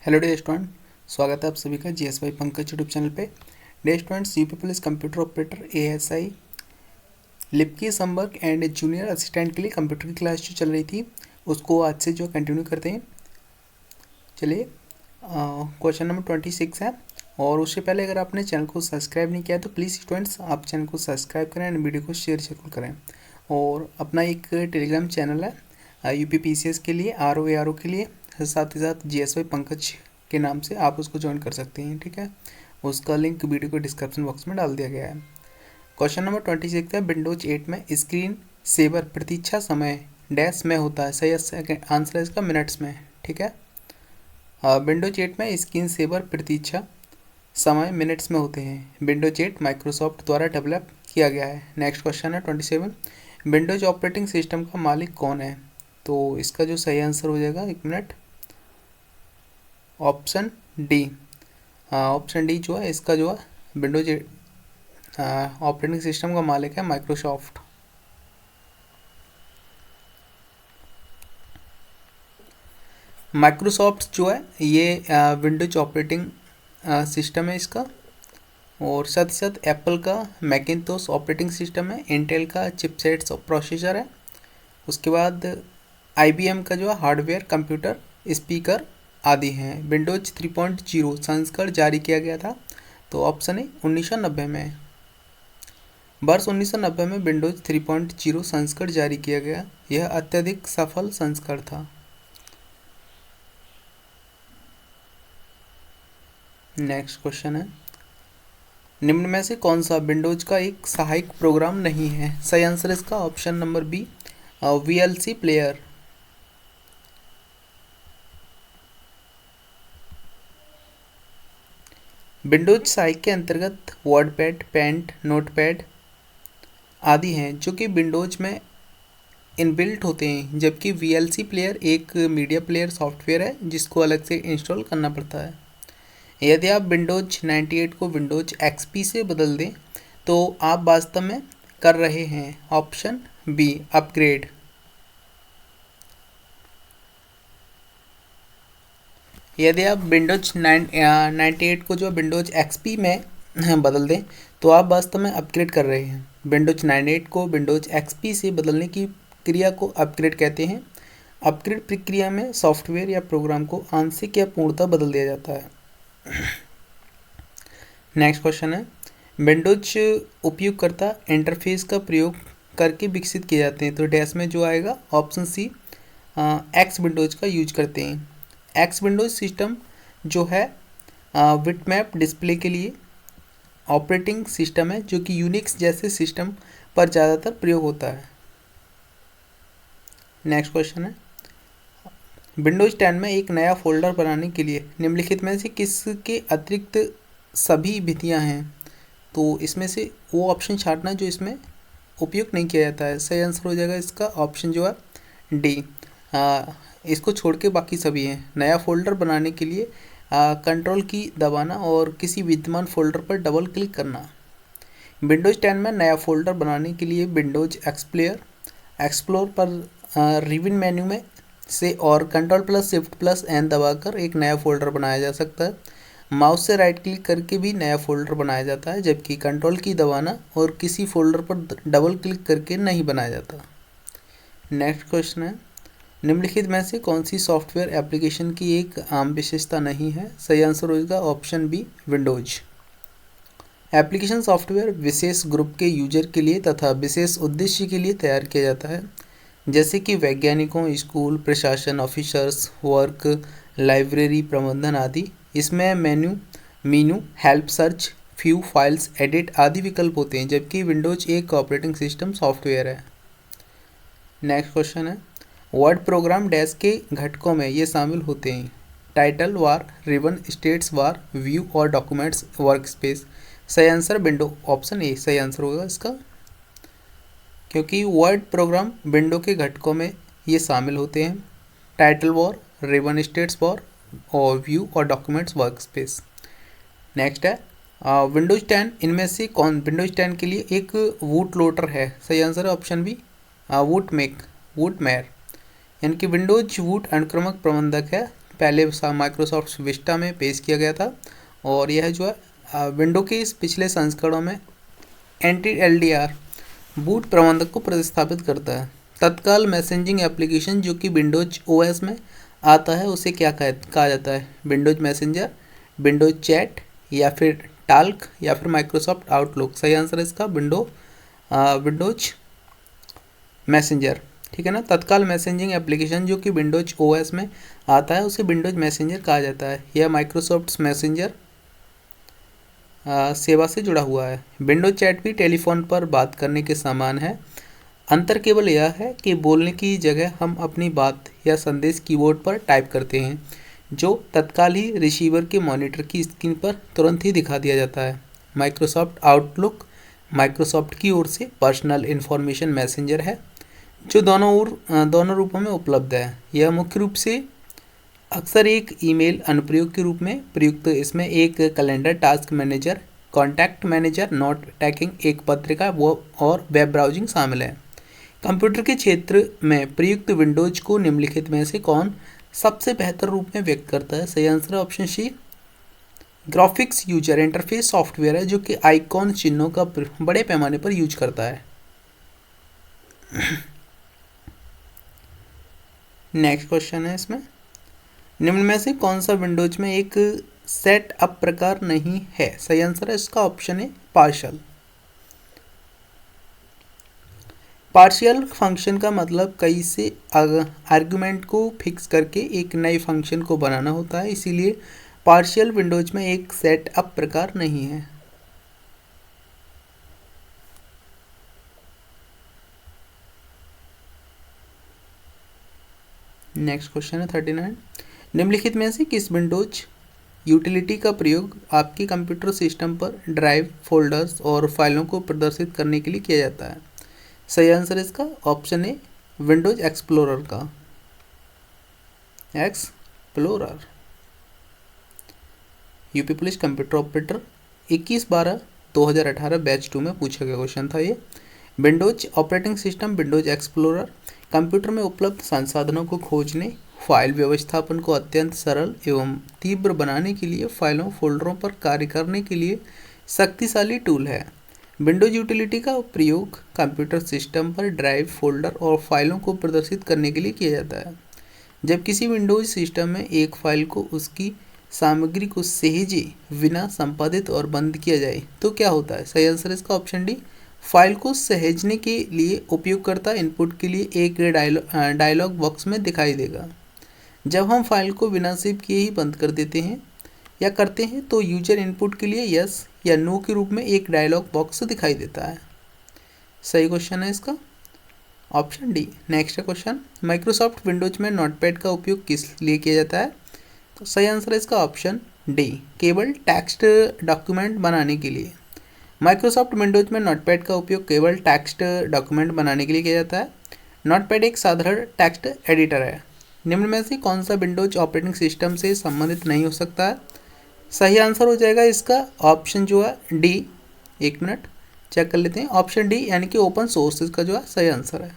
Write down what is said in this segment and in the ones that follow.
Hello day student, स्वागत है आप सभी का जीएसवाई पंकज यूट्यूब चैनल पे। Dear students, you people is computer operator ASI लिपकी संपर्क एंड जूनियर असिस्टेंट के लिए कंप्यूटर की क्लास जो चल रही थी उसको आज से जो कंटिन्यू करते हैं। चलिए, क्वेश्चन नंबर 26 है। और उससे पहले अगर आपने चैनल को सब्सक्राइब नहीं किया तो प्लीज़ स्टूडेंट्स आप चैनल को सब्सक्राइब करें एंड वीडियो को शेयर जरूर करें। और अपना एक टेलीग्राम चैनल है यूपीपीसीएस के लिए, आरओ के लिए, साथ ही साथ जीएसवाई पंकज के नाम से आप उसको ज्वाइन कर सकते हैं। ठीक है, उसका लिंक वीडियो को डिस्क्रिप्शन बॉक्स में डाल दिया गया है। क्वेश्चन नंबर 26 है, विंडोज 8 में स्क्रीन सेवर प्रतीक्षा समय डैश में होता है। सही आंसर है इसका मिनट्स में। ठीक है, विंडोज 8 में स्क्रीन सेवर प्रतीक्षा समय मिनट्स में होते हैं। विंडोज 8 माइक्रोसॉफ्ट द्वारा डेवलप किया गया है। नेक्स्ट क्वेश्चन है 27, विंडोज ऑपरेटिंग सिस्टम का मालिक कौन है? तो इसका जो सही आंसर हो जाएगा, एक minute, option D. Option D जो है इसका जो है विंडोज ऑपरेटिंग सिस्टम का मालिक है माइक्रोसॉफ्ट। माइक्रोसॉफ्ट जो है ये विंडोज ऑपरेटिंग सिस्टम है इसका। और साथ ही साथ एप्पल का मैकिन्टोश ऑपरेटिंग सिस्टम है, इंटेल का चिपसेट्स प्रोसेसर है। उसके बाद IBM का जो है हार्डवेयर, कंप्यूटर, स्पीकर आदि हैं। विंडोज 3.0 संस्करण जारी किया गया था, तो ऑप्शन है 1990 में। वर्ष 1990 में विंडोज 3.0 संस्करण जारी किया गया। यह अत्यधिक सफल संस्करण था। नेक्स्ट क्वेश्चन है, निम्न में से कौन सा विंडोज का एक सहायक प्रोग्राम नहीं है? सही आंसर इसका option number B, VLC player. Windows सहायक के अंतर्गत वर्डपैड, पेंट, नोटपैड आदि हैं जो कि विंडोज में इनबिल्ट होते हैं, जबकि VLC प्लेयर एक मीडिया प्लेयर सॉफ्टवेयर है जिसको अलग से इंस्टॉल करना पड़ता है। यदि आप विंडोज 98 को विंडोज XP से बदल दें तो आप वास्तव में कर रहे हैं ऑप्शन बी, अपग्रेड। यदि आप विंडोज 98 को जो विंडोज XP में बदल दें तो आप वास्तव में अपग्रेड कर रहे हैं। विंडोज 98 को विंडोज XP से बदलने की क्रिया को अपग्रेड कहते हैं। अपग्रेड प्रक्रिया में सॉफ्टवेयर या प्रोग्राम को आंशिक या पूर्णतः बदल दिया जाता है। नेक्स्ट क्वेश्चन है, विंडोज उपयोगकर्ता इंटरफेस का प्रयोग करके विकसित किए जाते हैं, तो डैश में जो आएगा ऑप्शन सी, एक्स विंडोज का यूज करते हैं। एक्स विंडोज सिस्टम जो है बिटमैप डिस्प्ले के लिए ऑपरेटिंग सिस्टम है जो कि यूनिक्स जैसे सिस्टम पर ज़्यादातर प्रयोग होता है। नेक्स्ट क्वेश्चन है, विंडोज 10 में एक नया फोल्डर बनाने के लिए निम्नलिखित में से किसके अतिरिक्त सभी विधियां हैं? तो इसमें से वो ऑप्शन छांटना जो इसमें उपयोग नहीं किया जाता है। सही आंसर हो जाएगा इसका ऑप्शन जो है डी। इसको छोड़ के बाकी सभी हैं। नया फोल्डर बनाने के लिए कंट्रोल की दबाना और किसी विद्यमान फोल्डर पर डबल क्लिक करना। विंडोज 10 में नया फोल्डर बनाने के लिए विंडोज एक्सप्लोर पर रिबन मेन्यू में से और Ctrl+Shift+N दबाकर एक नया फोल्डर बनाया जा सकता है। माउस से राइट क्लिक करके भी नया फोल्डर बनाया जाता है, जबकि कंट्रोल की दबाना और किसी फोल्डर पर डबल क्लिक करके नहीं बनाया जाता। नेक्स्ट क्वेश्चन है, निम्नलिखित में से कौन सी सॉफ्टवेयर एप्लीकेशन की एक आम विशेषता नहीं है? सही आंसर होगा option B, Windows. Application software विशेष ग्रुप के यूजर के लिए तथा विशेष उद्देश्य के लिए तैयार किया जाता है, जैसे कि वैज्ञानिकों, स्कूल प्रशासन, ऑफिसर्स, वर्क, लाइब्रेरी प्रबंधन आदि। इसमें मेनू, help, search, view, files, edit आदि विकल्प होते हैं, जबकि विंडोज एक ऑपरेटिंग सिस्टम सॉफ्टवेयर है। नेक्स्ट क्वेश्चन है, वर्ड प्रोग्राम डैश के घटकों में ये शामिल होते हैं: title bar, ribbon, status bar, view और डॉक्यूमेंट्स वर्कस्पेस। सही आंसर विंडो, ऑप्शन ए सही आंसर होगा इसका, क्योंकि वर्ड प्रोग्राम विंडो के घटकों में ये शामिल होते हैं: title bar, ribbon, status bar और व्यू और डॉक्यूमेंट्स वर्कस्पेस। नेक्स्ट है, विंडोज 10 इनमें से कौन विंडोज 10 के लिए एक वूट लोडर है? सही आंसर है ऑप्शन बी, वूटमेयर। यानी कि विंडोज वूट अनुक्रमक प्रबंधक है पहले माइक्रोसॉफ्ट विस्टा में पेश किया गया था, और यह जो है विंडो के इस पिछले संस्करणों में एंटी LDR बूट प्रबंधक को प्रतिस्थापित करता है। तत्काल मैसेजिंग एप्लीकेशन जो कि विंडोज OS में आता है उसे क्या कहा जाता है? विंडोज मैसेंजर, विंडोज चैट, या फिर टाल्क, या फिर माइक्रोसॉफ्ट आउटलुक। सही आंसर है इसका विंडोज मैसेंजर। ठीक है ना। तत्काल मैसेजिंग एप्लीकेशन जो कि विंडोज OS में आता है उसे विंडोज मैसेंजर कहा जाता है। यह माइक्रोसॉफ्ट मैसेंजर सेवा से जुड़ा हुआ है। विंडोज चैट भी टेलीफोन पर बात करने के समान है। अंतर केवल यह है कि बोलने की जगह हम अपनी बात या संदेश कीबोर्ड पर टाइप करते हैं, जो तत्काल ही रिसीवर के मॉनिटर की स्क्रीन पर तुरंत ही दिखा दिया जाता है। माइक्रोसॉफ्ट आउटलुक माइक्रोसॉफ्ट की ओर से पर्सनल इन्फॉर्मेशन मैसेंजर है, जो दोनों रूपों में उपलब्ध है। यह मुख्य रूप से अक्सर एक ईमेल अनुप्रयोग के रूप में प्रयुक्त। इसमें एक calendar, task manager, contact manager, note taking, एक पत्रिका और वेब ब्राउजिंग शामिल है। कंप्यूटर के क्षेत्र में प्रयुक्त विंडोज को निम्नलिखित में से कौन सबसे बेहतर रूप में व्यक्त करता है? सही आंसर है option C, graphics user interface software है, जो कि आइकॉन चिन्हों का बड़े पैमाने पर यूज करता है। नेक्स्ट क्वेश्चन है इसमें, निम्न में से कौन सा विंडोज में एक सेट अप प्रकार नहीं है? सही आंसर है इसका ऑप्शन है पार्शियल। पार्शियल फंक्शन का मतलब कई से आर्गुमेंट को फिक्स करके एक नए फंक्शन को बनाना होता है, इसीलिए पार्शियल विंडोज में एक सेट अप प्रकार नहीं है। नेक्स्ट क्वेश्चन है 39, निम्नलिखित में से किस विंडोज यूटिलिटी का प्रयोग आपके कंप्यूटर सिस्टम पर ड्राइव, फोल्डर्स और फाइलों को प्रदर्शित करने के लिए किया जाता है? सही आंसर इसका ऑप्शन है विंडोज एक्सप्लोरर का। Explorer. UP police computer operator 21/12/2018 batch 2 में पूछा गया क्वेश्चन था ये। Windows operating system Windows explorer computer में उपलब्ध संसाधनों को खोजने, फाइल व्यवस्थापन को अत्यंत सरल एवं तीव्र बनाने के लिए फाइलों, फोल्डरों पर कार्य करने के लिए शक्तिशाली टूल है। विंडोज यूटिलिटी का प्रयोग कंप्यूटर सिस्टम पर ड्राइव, फोल्डर और फाइलों को प्रदर्शित करने के लिए किया जाता है। जब किसी विंडोज सिस्टम में एक फाइल को उसकी सामग्री को सहेजे बिना संपादित और बंद किया जाए तो क्या होता है? सही आंसर इसका ऑप्शन डी, फाइल को सहेजने के लिए उपयोगकर्ता इनपुट के लिए एक डायलॉग बॉक्स में दिखाई देगा। जब हम फाइल को बिना सेव किए ही बंद कर देते हैं या करते हैं तो यूजर इनपुट के लिए यस या नो के रूप में एक डायलॉग बॉक्स दिखाई देता है। सही क्वेश्चन है इसका option D. Next question, Microsoft Windows में नोटपैड का उपयोग किस लिए किया जाता है? तो सही आंसर है इसका ऑप्शन डी, केवल टेक्स्ट डॉक्यूमेंट बनाने के लिए। माइक्रोसॉफ्ट विंडोज में नोटपैड का उपयोग केवल टेक्स्ट डॉक्यूमेंट बनाने के लिए किया जाता है। नोटपैड एक साधारण टेक्स्ट एडिटर है। निम्न में से कौन सा विंडोज ऑपरेटिंग सिस्टम से संबंधित नहीं हो सकता है? सही आंसर हो जाएगा इसका ऑप्शन जो है डी। एक मिनट चेक कर लेते हैं, ऑप्शन डी यानी कि ओपन सोर्स इसका जो है सही आंसर है।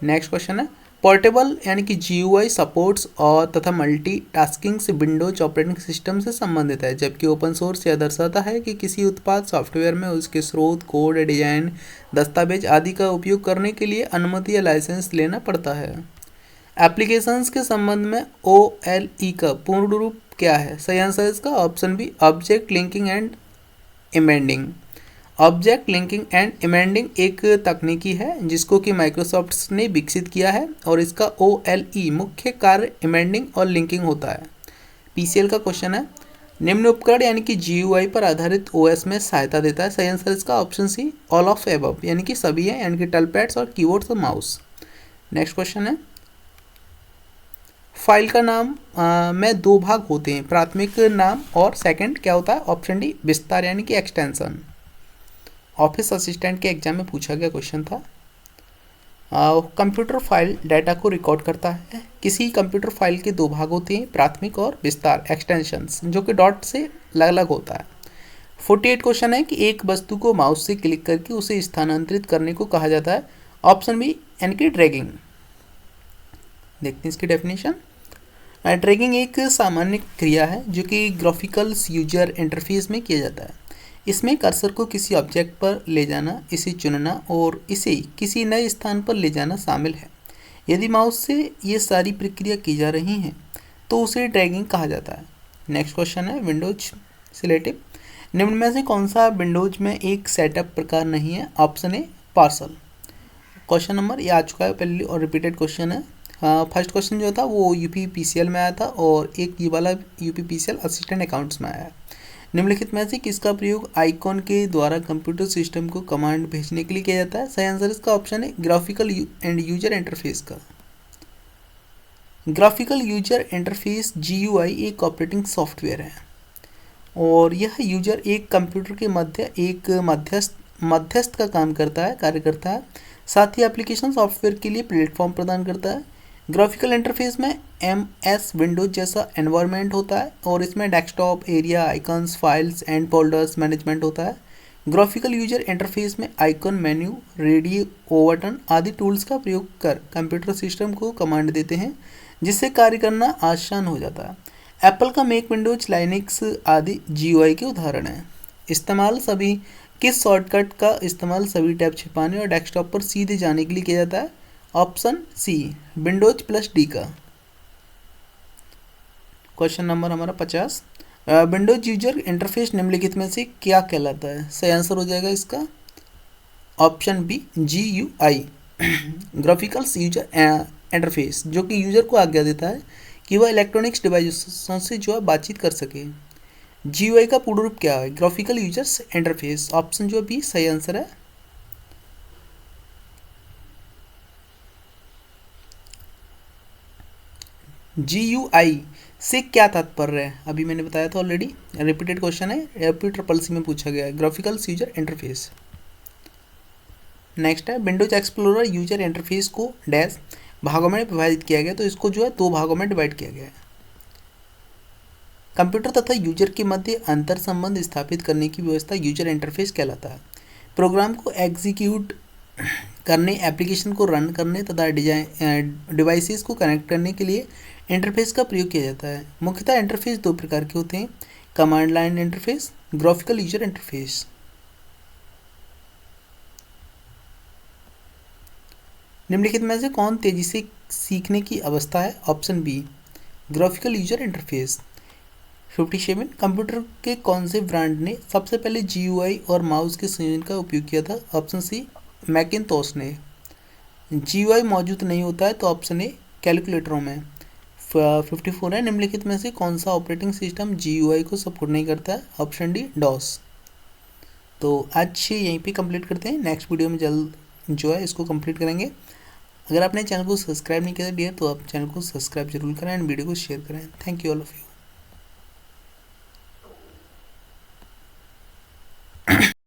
नेक्स्ट क्वेश्चन है, पोर्टेबल यानी कि GUI सपोर्ट्स और तथा मल्टीटास्किंग से विंडोज ऑपरेटिंग सिस्टम से संबंधित है, जबकि ओपन सोर्स यह दर्शाता है कि किसी उत्पाद सॉफ्टवेयर में उसके स्रोत, कोड, डिजाइन, दस्तावेज आदि का उपयोग करने के लिए अनुमति या लाइसेंस लेना पड़ता है। एप्लीकेशंस के संबंध में OLE का पूर्ण रूप क्या है? सही आंसर इसका option B, object linking and amending. Object linking and amending एक तकनीकी है जिसको कि माइक्रोसॉफ्ट ने विकसित किया है और इसका OLE मुख्य कार्य एमेंडिंग और लिंकिंग होता है। PCL का क्वेश्चन है, निम्न उपकरण यानी कि GUI पर आधारित OS में सहायता देता है? सही आंसर इसका option C, all of above यानी कि सभी है, यानी कि टचपैड्स और कीबोर्ड्स और माउस। नेक्स्ट क्वेश्चन है, फाइल का नाम में दो भाग होते हैं, प्राथमिक नाम और सेकंड क्या होता है? ऑप्शन डी, विस्तार यानी कि एक्सटेंशन। ऑफिस असिस्टेंट के एग्जाम में पूछा गया क्वेश्चन था। कंप्यूटर फाइल डाटा को रिकॉर्ड करता है। किसी कंप्यूटर फाइल के दो भाग होते हैं, प्राथमिक और विस्तार एक्सटेंशंस, जो कि डॉट से अलग अलग होता है। 48 क्वेश्चन है कि एक वस्तु को माउस से क्लिक करके उसे स्थानांतरित करने को कहा जाता है? ऑप्शन बी यानी कि ड्रैगिंग। देखते हैं इसकी डेफिनेशन। ट्रैकिंग एक सामान्य क्रिया है जो कि ग्राफिकल यूजर इंटरफेस में किया जाता है। इसमें कर्सर को किसी ऑब्जेक्ट पर ले जाना, इसे चुनना और इसे किसी नए स्थान पर ले जाना शामिल है। यदि माउस से ये सारी प्रक्रिया की जा रही हैं तो उसे ट्रैकिंग कहा जाता है। नेक्स्ट क्वेश्चन है विंडोज रिलेटिव। निम्न में से कौन सा विंडोज में एक सेटअप प्रकार नहीं है? Option A parcel. Question number ये आ चुका है पहले और रिपीटेड क्वेश्चन है। फर्स्ट क्वेश्चन जो था वो यूपीपीसीएल में आया था और एक ये वाला यूपीपीसीएल असिस्टेंट अकाउंट्स में आया है। निम्नलिखित में से किसका प्रयोग आइकॉन के द्वारा कंप्यूटर सिस्टम को कमांड भेजने के लिए किया जाता है? सही आंसर इसका ऑप्शन है ग्राफिकल एंड यूजर इंटरफेस का। ग्राफिकल यूजर इंटरफेस GUI एक ऑपरेटिंग सॉफ्टवेयर है और यह यूजर एक कंप्यूटर के मध्य एक मध्यस्थ का कार्य करता है। साथ ही एप्लीकेशन सॉफ्टवेयर के लिए प्लेटफॉर्म प्रदान करता है। ग्राफिकल इंटरफेस में MS विंडोज जैसा एनवायरनमेंट होता है और इसमें desktop area, icons, files and folders management होता है। ग्राफिकल यूजर इंटरफेस में आइकन, मेन्यू, रेडियो, बटन आदि टूल्स का प्रयोग कर कंप्यूटर सिस्टम को कमांड देते हैं जिससे कार्य करना आसान हो जाता है। एप्पल का मैक, विंडोज, लाइनक्स आदि GUI के उदाहरण हैं। इस्तेमाल सभी किस शॉर्टकट का इस्तेमाल सभी टैब छिपाने और डेस्कटॉप पर सीधे जाने के लिए किया जाता है? ऑप्शन सी Windows+D का। क्वेश्चन नंबर हमारा 50। विंडोज यूजर इंटरफेस निम्नलिखित में से क्या कहलाता है? सही आंसर हो जाएगा इसका option B GUI graphical user interface, जो कि यूजर को आज्ञा देता है कि वह इलेक्ट्रॉनिक्स डिवाइसों से जो है बातचीत कर सके। GUI का पूर्ण रूप क्या है? Graphical users interface. ऑप्शन जो बी सही आंसर है। GUI से क्या तात्पर्य है? अभी मैंने बताया था ऑलरेडी, रिपीटेड क्वेश्चन है, RPCCC में पूछा गया है। Graphical user interface. नेक्स्ट है विंडोज एक्सप्लोरर यूजर इंटरफेस को डैश भागों में विभाजित किया गया, तो इसको जो है 2 भागों में डिवाइड किया गया है। कंप्यूटर तथा यूजर के मध्य अंतर संबंध स्थापित करने की व्यवस्था यूजर इंटरफेस कहलाता है। प्रोग्राम को एग्जीक्यूट करने, एप्लीकेशन को रन करने तथा डिवाइसेस को कनेक्ट करने के लिए इंटरफेस का प्रयोग किया जाता है। मुख्यतः इंटरफेस 2 प्रकार के होते हैं, command line interface, graphical user interface. निम्नलिखित में से कौन तेजी से सीखने की अवस्था है? Option B graphical user interface. 57 computer के कौन से ब्रांड ने सबसे पहले GUI और माउस के संयोजन का उपयोग किया था? ऑप्शन सी मैकिन्टोश ने। GUI मौजूद नहीं होता है तो ऑप्शन ए कैलकुलेटरों में। 54 है निम्नलिखित में से कौन सा ऑपरेटिंग सिस्टम GUI को सपोर्ट नहीं करता है? Option D DOS। तो आज यहीं पे कंप्लीट करते हैं, नेक्स्ट वीडियो में जल्द जो है इसको कंप्लीट करेंगे। अगर आपने चैनल को सब्सक्राइब नहीं किया डियर तो आप चैनल को सब्सक्राइब जरूर करें एंड वीडियो को शेयर करें। Thank you all of you.